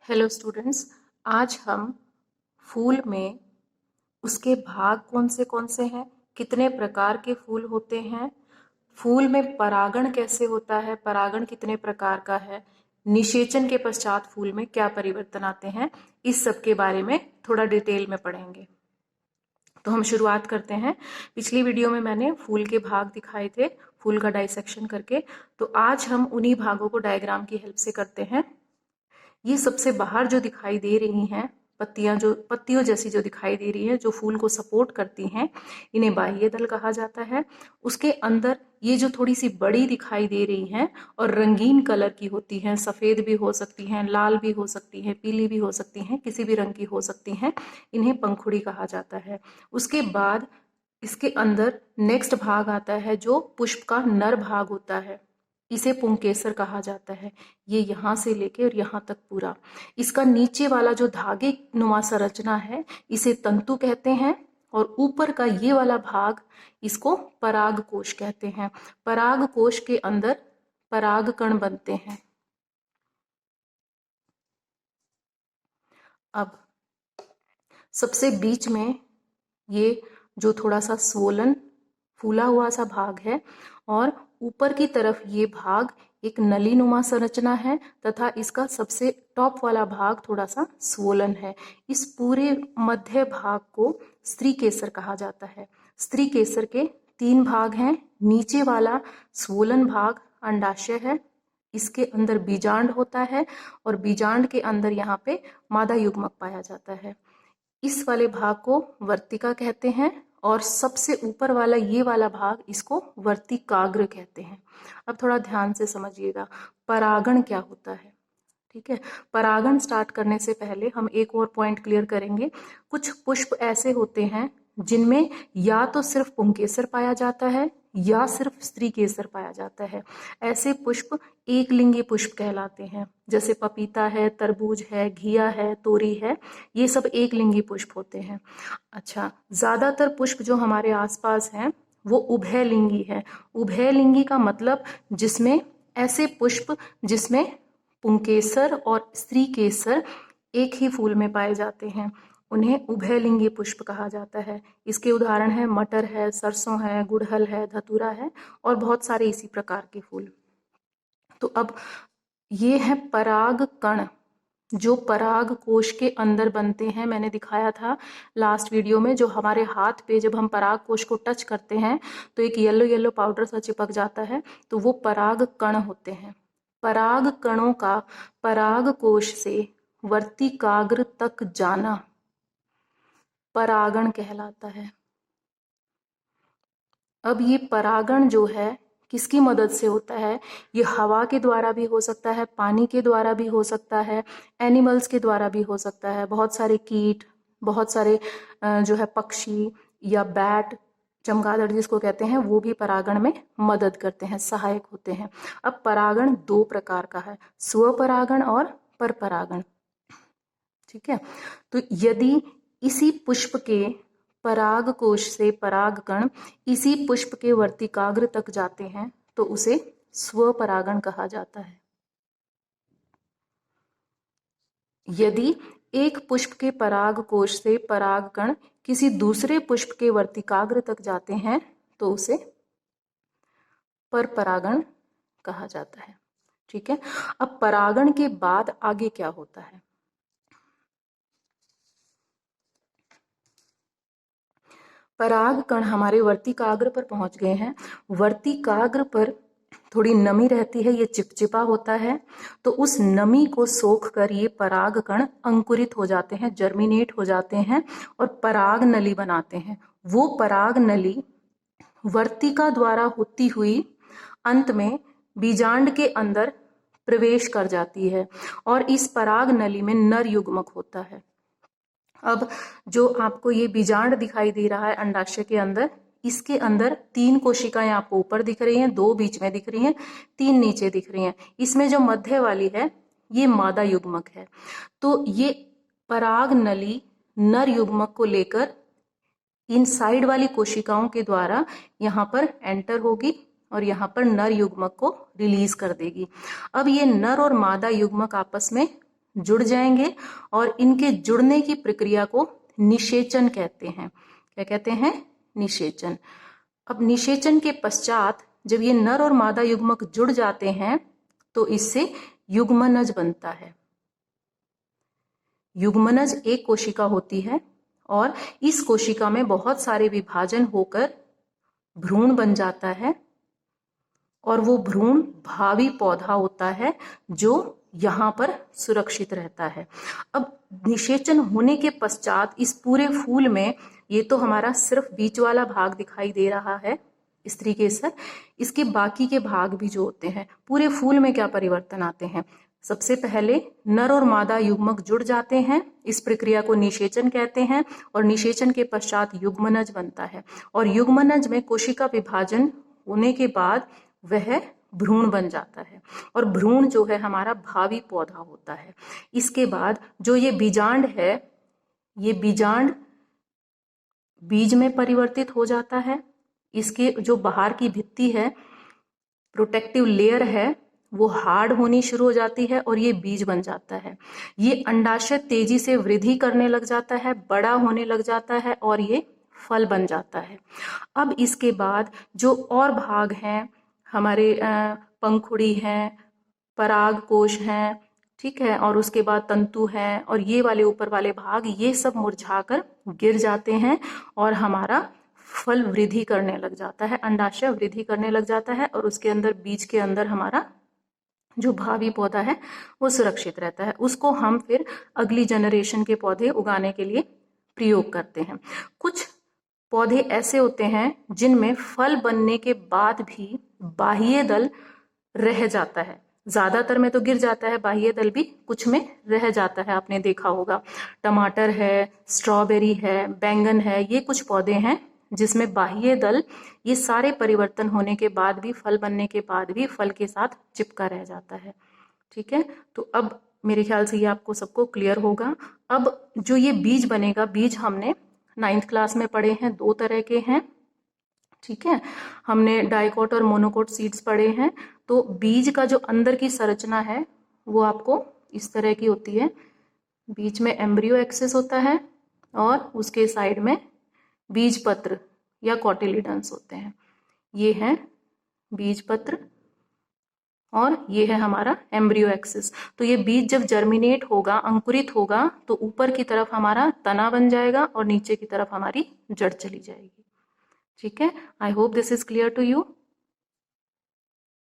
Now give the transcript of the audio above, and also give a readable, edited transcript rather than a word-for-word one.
Hello students, आज हम फूल में उसके भाग कौन से हैं, कितने प्रकार के फूल होते हैं, फूल में परागण कैसे होता है, परागण कितने प्रकार का है, निषेचन के पश्चात फूल में क्या परिवर्तन आते हैं, इस सब के बारे में थोड़ा डिटेल में पढ़ेंगे। तो हम शुरुआत करते हैं। पिछली वीडियो में मैंने फूल के भाग दिखाए थे, फूल का डाइसेक्शन करके। तो आज हम उन्हीं भागों को डायग्राम की हेल्प से करते हैं। ये सबसे बाहर जो दिखाई दे रही हैं पत्तियों जैसी जो दिखाई दे रही है, जो फूल को सपोर्ट करती हैं, इन्हें बाह्य दल कहा जाता है। उसके अंदर ये जो थोड़ी सी बड़ी दिखाई दे रही हैं और रंगीन कलर की होती हैं, सफेद भी हो सकती हैं, लाल भी हो सकती हैं, पीली भी हो सकती हैं, किसी भी रंग की हो सकती हैं, इन्हें पंखुड़ी कहा जाता है। उसके बाद इसके अंदर नेक्स्ट भाग आता है जो पुष्प का नर भाग होता है, इसे पुंकेसर कहा जाता है। ये यहाँ से लेके और यहाँ तक पूरा, इसका नीचे वाला जो धागे नुमा संरचना है इसे तंतु कहते हैं, और ऊपर का ये वाला भाग इसको पराग कोश कहते हैं। पराग कोश के अंदर पराग कण बनते हैं। अब सबसे बीच में ये जो थोड़ा सा स्वोलन फूला हुआ सा भाग है, और ऊपर की तरफ ये भाग एक नलीनुमा संरचना है, तथा इसका सबसे टॉप वाला भाग थोड़ा सा स्वोलन है। इस पूरे मध्य भाग को स्त्री केसर कहा जाता है। स्त्री केसर के 3 भाग हैं। नीचे वाला स्वोलन भाग अंडाशय है, इसके अंदर बीजांड होता है, और बीजांड के अंदर यहाँ पे मादा युग्मक पाया जाता है। इस वाले भाग को वर्तिका कहते हैं, और सबसे ऊपर वाला ये वाला भाग इसको वर्तिकाग्र कहते हैं। अब थोड़ा ध्यान से समझिएगा, परागण क्या होता है। ठीक है, परागण स्टार्ट करने से पहले हम एक और पॉइंट क्लियर करेंगे। कुछ पुष्प ऐसे होते हैं जिनमें या तो सिर्फ पुंकेसर पाया जाता है या सिर्फ स्त्री केसर पाया जाता है। ऐसे पुष्प एक लिंगी पुष्प कहलाते हैं, जैसे पपीता है, तरबूज है, घिया है, तोरी है, ये सब एक लिंगी पुष्प होते हैं। अच्छा, ज्यादातर पुष्प जो हमारे आसपास हैं वो उभयलिंगी है। उभयलिंगी का मतलब जिसमें ऐसे पुष्प जिसमें पुंकेसर और स्त्री केसर एक ही फूल में पाए जाते हैं, उन्हें उभयलिंगी पुष्प कहा जाता है। इसके उदाहरण है मटर है, सरसों है, गुड़हल है, धतूरा है, और बहुत सारे इसी प्रकार के फूल। तो अब ये है पराग कण, जो पराग कोश के अंदर बनते हैं। मैंने दिखाया था लास्ट वीडियो में, जो हमारे हाथ पे जब हम पराग कोश को टच करते हैं तो एक येलो येलो पाउडर सा चिपक जाता है, तो वो पराग कण होते हैं। पराग कणों का पराग कोश से वर्तिकाग्र तक जाना परागण कहलाता है। अब ये परागण जो है किसकी मदद से होता है? ये हवा के द्वारा भी हो सकता है, पानी के द्वारा भी हो सकता है, एनिमल्स के द्वारा भी हो सकता है। बहुत सारे कीट, बहुत सारे जो है पक्षी या बैट, चमगादड़ जिसको कहते हैं, वो भी परागण में मदद करते हैं, सहायक होते हैं। अब परागण 2 प्रकार का है, स्वपरागण और परपरागण। ठीक है, तो यदि इसी पुष्प के पराग कोश से परागकण इसी पुष्प के वर्तिकाग्र तक जाते हैं तो उसे स्वपरागण कहा जाता है। यदि एक पुष्प के पराग कोश से परागकण किसी दूसरे पुष्प के वर्तिकाग्र तक जाते हैं तो उसे परपरागण कहा जाता है। ठीक है, अब परागण के बाद आगे क्या होता है? पराग कण हमारे वर्तिकाग्र पर पहुंच गए हैं। वर्तिकाग्र पर थोड़ी नमी रहती है, ये चिपचिपा होता है, तो उस नमी को सोख कर ये पराग कण अंकुरित हो जाते हैं, जर्मिनेट हो जाते हैं, और पराग नली बनाते हैं। वो पराग नली वर्तिका द्वारा होती हुई अंत में बीजांड के अंदर प्रवेश कर जाती है, और इस पराग नली में नर युग्मक होता है। अब जो आपको ये बीजांड दिखाई दे रहा है अंडाशय के अंदर, इसके अंदर 3 कोशिकाएं आपको ऊपर दिख रही हैं, 2 बीच में दिख रही हैं, 3 नीचे दिख रही हैं। इसमें जो मध्य वाली है ये मादा युग्मक है। तो ये पराग नली नर युग्मक को लेकर इन साइड वाली कोशिकाओं के द्वारा यहाँ पर एंटर होगी और यहाँ पर नर युग्मक को रिलीज कर देगी। अब ये नर और मादा युग्मक आपस में जुड़ जाएंगे और इनके जुड़ने की प्रक्रिया को निषेचन कहते हैं। क्या कहते हैं? निषेचन। अब निषेचन के पश्चात जब ये नर और मादा युग्मक जुड़ जाते हैं तो इससे युग्मनज बनता है। युग्मनज एक कोशिका होती है और इस कोशिका में बहुत सारे विभाजन होकर भ्रूण बन जाता है और वो भ्रूण भावी पौधा होता है जो यहाँ पर सुरक्षित रहता है। अब निषेचन होने के पश्चात इस पूरे फूल में, ये तो हमारा सिर्फ बीच वाला भाग दिखाई दे रहा है स्त्री केसर, इसके बाकी के भाग भी जो होते हैं पूरे फूल में क्या परिवर्तन आते हैं? सबसे पहले नर और मादा युग्मक जुड़ जाते हैं, इस प्रक्रिया को निषेचन कहते हैं और निषेचन के पश्चात युग्मनज बनता है और युग्मनज में कोशिका विभाजन होने के बाद वह भ्रूण बन जाता है और भ्रूण जो है हमारा भावी पौधा होता है। इसके बाद जो ये बीजांड है, ये बीजांड बीज में परिवर्तित हो जाता है। इसके जो बाहर की भित्ति है, प्रोटेक्टिव लेयर है, वो हार्ड होनी शुरू हो जाती है और ये बीज बन जाता है। ये अंडाशय तेजी से वृद्धि करने लग जाता है, बड़ा होने लग जाता है और ये फल बन जाता है। अब इसके बाद जो और भाग हैं हमारे, पंखुड़ी हैं, पराग कोश हैं, ठीक है, और उसके बाद तंतु हैं और ये वाले ऊपर वाले भाग, ये सब मुरझाकर गिर जाते हैं और हमारा फल वृद्धि करने लग जाता है, अंडाशय वृद्धि करने लग जाता है और उसके अंदर, बीज के अंदर हमारा जो भावी पौधा है वो सुरक्षित रहता है। उसको हम फिर अगली जनरेशन के पौधे उगाने के लिए प्रयोग करते हैं। कुछ पौधे ऐसे होते हैं जिनमें फल बनने के बाद भी बाह्य दल रह जाता है। ज्यादातर में तो गिर जाता है, बाह्य दल भी कुछ में रह जाता है, आपने देखा होगा। टमाटर है, स्ट्रॉबेरी है, बैंगन है, ये कुछ पौधे हैं जिसमें बाह्य दल ये सारे परिवर्तन होने के बाद भी, फल बनने के बाद भी फल के साथ चिपका रह जाता है। ठीक है, तो अब मेरे ख्याल से ये आपको सबको क्लियर होगा। अब जो ये बीज बनेगा, बीज हमने 9th क्लास में पढ़े हैं, 2 तरह के हैं। ठीक है, हमने डाइकोट और मोनोकोट सीड्स पढ़े हैं। तो बीज का जो अंदर की संरचना है वो आपको इस तरह की होती है। बीच में एम्ब्रियो एक्सिस होता है और उसके साइड में बीज पत्र या कॉटिलिडन्स होते हैं। ये है बीज पत्र और ये है हमारा एम्ब्रियो एक्सिस। तो ये बीज जब जर्मिनेट होगा, अंकुरित होगा, तो ऊपर की तरफ हमारा तना बन जाएगा और नीचे की तरफ हमारी जड़ चली जाएगी। ठीक है, I hope this is clear to you.